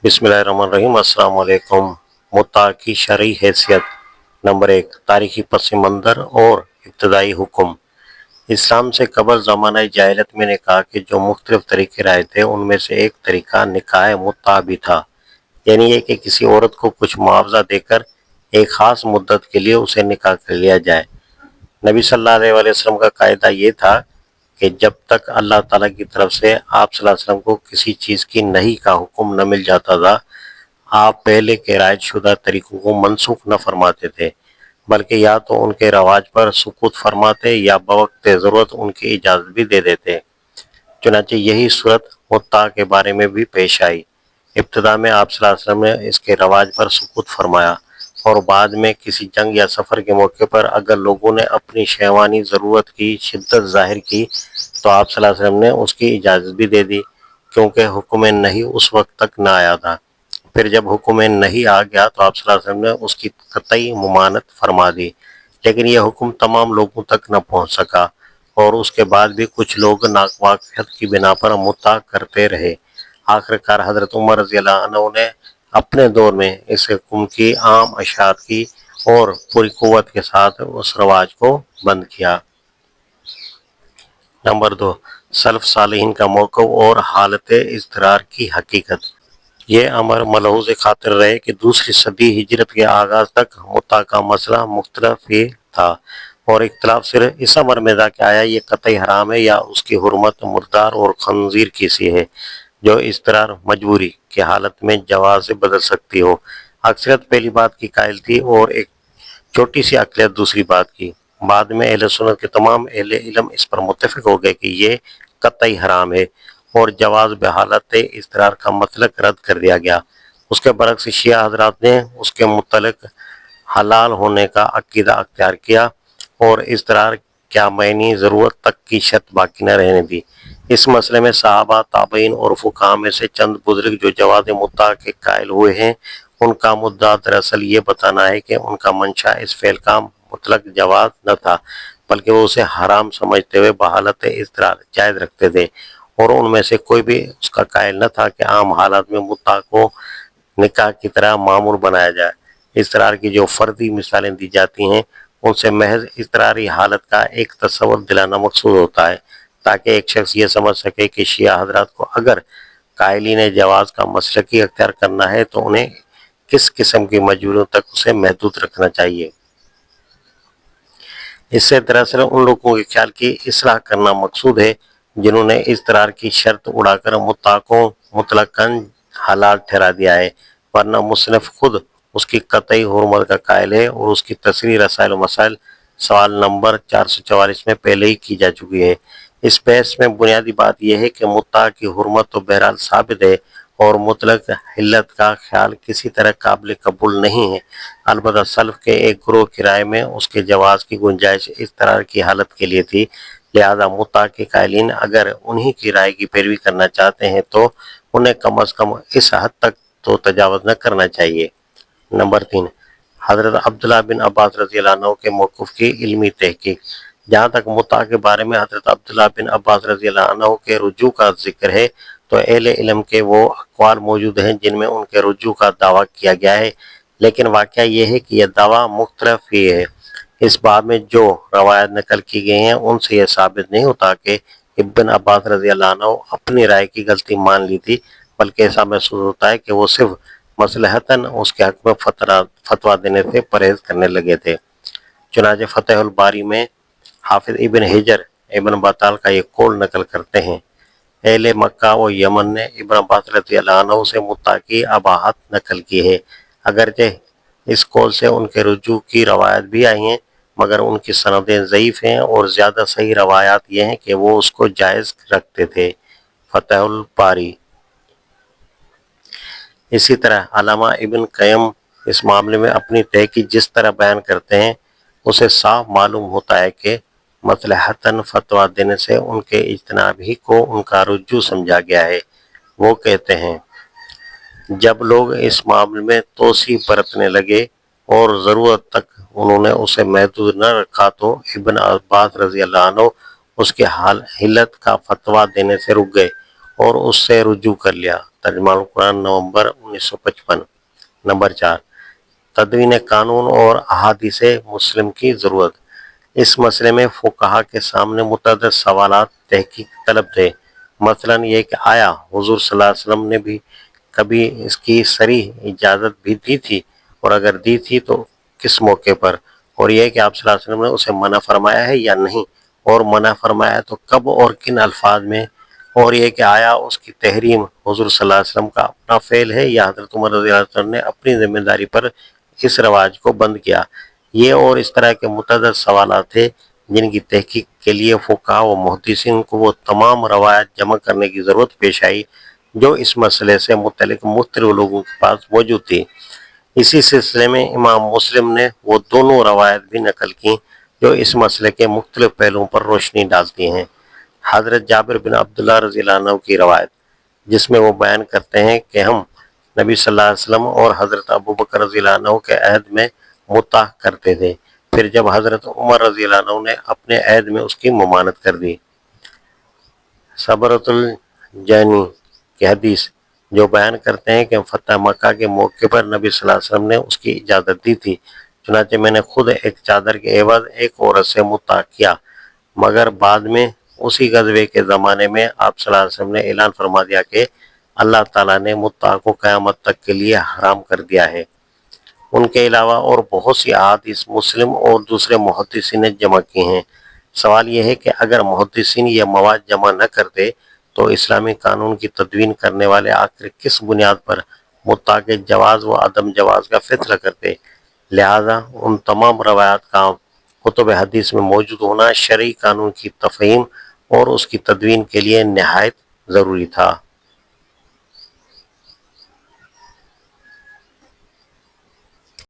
بسم اللہ الرحمن الرحیم۔ السلام علیکم۔ متع کی شرعی حیثیت۔ نمبر 1، تاریخی پس منظر اور ابتدائی حکم۔ اسلام سے قبل زمانہ جاہلیت میں نکاح کے جو مختلف طریقے رائج تھے ان میں سے ایک طریقہ نکاح متع بھی تھا، یعنی یہ کہ کسی عورت کو کچھ معاوضہ دے کر ایک خاص مدت کے لیے اسے نکاح کر لیا جائے۔ نبی صلی اللہ علیہ وسلم کا قاعدہ یہ تھا کہ جب تک اللہ تعالیٰ کی طرف سے آپ صلی اللہ علیہ وسلم کو کسی چیز کی نہیں کا حکم نہ مل جاتا تھا، آپ پہلے کے رائج شدہ طریقوں کو منسوخ نہ فرماتے تھے، بلکہ یا تو ان کے رواج پر سکوت فرماتے یا بوقت ضرورت ان کی اجازت بھی دے دیتے۔ چنانچہ یہی صورت متع کے بارے میں بھی پیش آئی۔ ابتدا میں آپ صلی اللہ علیہ وسلم نے اس کے رواج پر سکوت فرمایا، اور بعد میں کسی جنگ یا سفر کے موقع پر اگر لوگوں نے اپنی شہوانی ضرورت کی شدت ظاہر کی تو آپ صلی اللہ علیہ وسلم نے اس کی اجازت بھی دے دی، کیونکہ حکم نہیں اس وقت تک نہ آیا تھا۔ پھر جب حکم نہیں آ گیا تو آپ صلی اللہ علیہ وسلم نے اس کی قطعی ممانعت فرما دی، لیکن یہ حکم تمام لوگوں تک نہ پہنچ سکا، اور اس کے بعد بھی کچھ لوگ ناواقفیت کی بنا پر متع کرتے رہے۔ آخرکار حضرت عمر رضی اللہ عنہ نے اپنے دور میں اس حکم کی عام اشاعت کی اور پوری قوت کے ساتھ اس رواج کو بند کیا۔ نمبر 2، سلف صالحین کا موقف اور حالت اضطرار کی حقیقت۔ یہ امر ملحوظ خاطر رہے کہ دوسری صدی ہجرت کے آغاز تک متع کا مسئلہ مختلف ہی تھا، اور اختلاف صرف اس امر میں تھا کہ آیا یہ قطعی حرام ہے یا اس کی حرمت مردار اور خنزیر کی سی ہے، جو اضطرار مجبوری کی حالت میں جواز سے بدل سکتی ہو۔ اکثریت پہلی بات کی قائل تھی اور ایک چھوٹی سی اقلیت دوسری بات کی۔ بعد میں اہل سنت کے تمام اہل علم اس پر متفق ہو گئے کہ یہ قطعی حرام ہے، اور جواز بحالت اضطرار کا مطلق رد کر دیا گیا۔ اس کے برعکس شیعہ حضرات نے اس کے متعلق حلال ہونے کا عقیدہ اختیار کیا اور اضطرار کیا معنی ضرورت تک کی شرط باقی نہ رہنے دی۔ اس مسئلے میں صحابہ، تابعین اور فقہاء میں سے چند بزرگ جو جواز متع کے قائل ہوئے ہیں، ان کا مدعا دراصل یہ بتانا ہے کہ ان کا منشا اس فعل کا مطلق جواز نہ تھا، بلکہ وہ اسے حرام سمجھتے ہوئے بحالت اضطرار جائز رکھتے تھے، اور ان میں سے کوئی بھی اس کا قائل نہ تھا کہ عام حالات میں متع کو نکاح کی طرح معمول بنایا جائے۔ اضطرار کی جو فردی مثالیں دی جاتی ہیں ان سے محض اضطراری حالت کا ایک تصور دلانا مقصود ہوتا ہے، تاکہ ایک شخص یہ سمجھ سکے کہ شیعہ حضرات کو اگر قائلین جواز کا مسلکی اختیار کرنا ہے تو انہیں کس قسم کی مجبوریوں تک اسے محدود رکھنا چاہیے۔ اس سے دراصل ان لوگوں کے خیال کی اصلاح کرنا مقصود ہے جنہوں نے اضطرار کی شرط اڑا کر متع کو مطلقاً حلال ٹھہرا دیا ہے، ورنہ مصنف خود اس کی قطعی حرمت کا قائل ہے، اور اس کی تصریح رسائل و مسائل سوال نمبر 444 میں پہلے ہی کی جا چکی ہے۔ اس بحث میں بنیادی بات یہ ہے کہ متع کی حرمت تو بہرحال ثابت ہے، اور مطلق حلت کا خیال کسی طرح قابل قبول نہیں ہے۔ البتہ سلف کے ایک گروہ کی رائے میں اس کے جواز کی گنجائش اضطرار کی حالت کے لیے تھی، لہذا متع کے قائلین اگر انہی کی رائے کی پیروی کرنا چاہتے ہیں تو انہیں کم از کم اس حد تک تو تجاوز نہ کرنا چاہیے۔ نمبر 3، حضرت عبداللہ بن عباس رضی اللہ عنہ کے موقف کی علمی تحقیق۔ جہاں تک متع کے بارے میں حضرت عبداللہ بن عباس رضی اللہ عنہ کے رجوع کا ذکر ہے تو اہل علم کے وہ اقوال موجود ہیں جن میں ان کے رجوع کا دعویٰ کیا گیا ہے، لیکن واقعہ یہ ہے کہ یہ دعویٰ مختلف ہی ہے۔ اس باب میں جو روایات نقل کی گئی ہیں ان سے یہ ثابت نہیں ہوتا کہ ابن عباس رضی اللہ عنہ اپنی رائے کی غلطی مان لی تھی، بلکہ ایسا محسوس ہوتا ہے کہ وہ صرف مصلحتاً اس کے حق میں فتویٰ دینے سے پرہیز کرنے لگے تھے۔ چنانچہ فتح الباری میں حافظ ابن حجر ابن بطال کا یہ قول نقل کرتے ہیں، اہل مکہ و یمن نے ابن عباس رضی اللہ عنہ سے متع کی اباحت نقل کی ہے، اگرچہ اس قول سے ان کے رجوع کی روایات بھی آئی ہیں، مگر ان کی سندیں ضعیف ہیں، اور زیادہ صحیح روایات یہ ہیں کہ وہ اس کو جائز رکھتے تھے۔ فتح الباری۔ اسی طرح علامہ ابن قیم اس معاملے میں اپنی تحقیق جس طرح بیان کرتے ہیں اسے صاف معلوم ہوتا ہے کہ مصلحتاً فتویٰ دینے سے ان کے اجتناب ہی کو ان کا رجوع سمجھا گیا ہے۔ وہ کہتے ہیں، جب لوگ اس معاملے میں توسیع برتنے لگے اور ضرورت تک انہوں نے اسے محدود نہ رکھا تو ابن عباس رضی اللہ عنہ اس کے حلت کا فتویٰ دینے سے رک گئے اور اس سے رجوع کر لیا۔ ترجمہ القرآن نومبر 1955۔ نمبر 4، تدوین قانون اور احادیث مسلم کی ضرورت۔ اس مسئلے میں فقہا کے سامنے متعدد سوالات تحقیق طلب تھے، مثلا یہ کہ آیا حضور صلی اللہ علیہ وسلم نے بھی کبھی اس کی صریح اجازت بھی دی تھی، اور اگر دی تھی تو کس موقع پر، اور یہ کہ آپ صلی اللہ علیہ وسلم نے اسے منع فرمایا ہے یا نہیں، اور منع فرمایا تو کب اور کن الفاظ میں، اور یہ کہ آیا اس کی تحریم حضور صلی اللہ علیہ وسلم کا اپنا فعل ہے یا حضرت عمر رضی اللہ عنہ نے اپنی ذمہ داری پر اس رواج کو بند کیا۔ یہ اور اس طرح کے متعدد سوالات تھے جن کی تحقیق کے لیے فقہا و محدثین کو وہ تمام روایات جمع کرنے کی ضرورت پیش آئی جو اس مسئلے سے متعلق مختلف لوگوں کے پاس موجود تھی۔ اسی سلسلے میں امام مسلم نے وہ دونوں روایت بھی نقل کی جو اس مسئلے کے مختلف پہلوؤں پر روشنی ڈالتی ہیں۔ حضرت جابر بن عبداللہ رضی اللہ عنہ کی روایت، جس میں وہ بیان کرتے ہیں کہ ہم نبی صلی اللہ علیہ وسلم اور حضرت ابوبکر رضی اللہ عنہ کے عہد میں مطاع کرتے تھے، پھر جب حضرت عمر رضی اللہ عنہ نے اپنے عہد میں اس کی ممانعت کر دی۔ صبرۃ الجانی کی حدیث، جو بیان کرتے ہیں کہ فتح مکہ کے موقع پر نبی صلی اللہ علیہ وسلم نے اس کی اجازت دی تھی، چنانچہ میں نے خود ایک چادر کے عوض ایک عورت سے مطاع کیا، مگر بعد میں اسی غزوے کے زمانے میں آپ صلی اللہ علیہ وسلم نے اعلان فرما دیا کہ اللہ تعالیٰ نے مطاع کو قیامت تک کے لیے حرام کر دیا ہے۔ ان کے علاوہ اور بہت سی احادیث مسلم اور دوسرے محدثین نے جمع کی ہیں۔ سوال یہ ہے کہ اگر محدثین یہ مواد جمع نہ کرتے تو اسلامی قانون کی تدوین کرنے والے آخر کس بنیاد پر مطاع کے جواز و عدم جواز کا فیصلہ کرتے؟ لہذا ان تمام روایات کا کتب حدیث میں موجود ہونا شرعی قانون کی تفہیم اور اس کی تدوین کے لیے نہایت ضروری تھا۔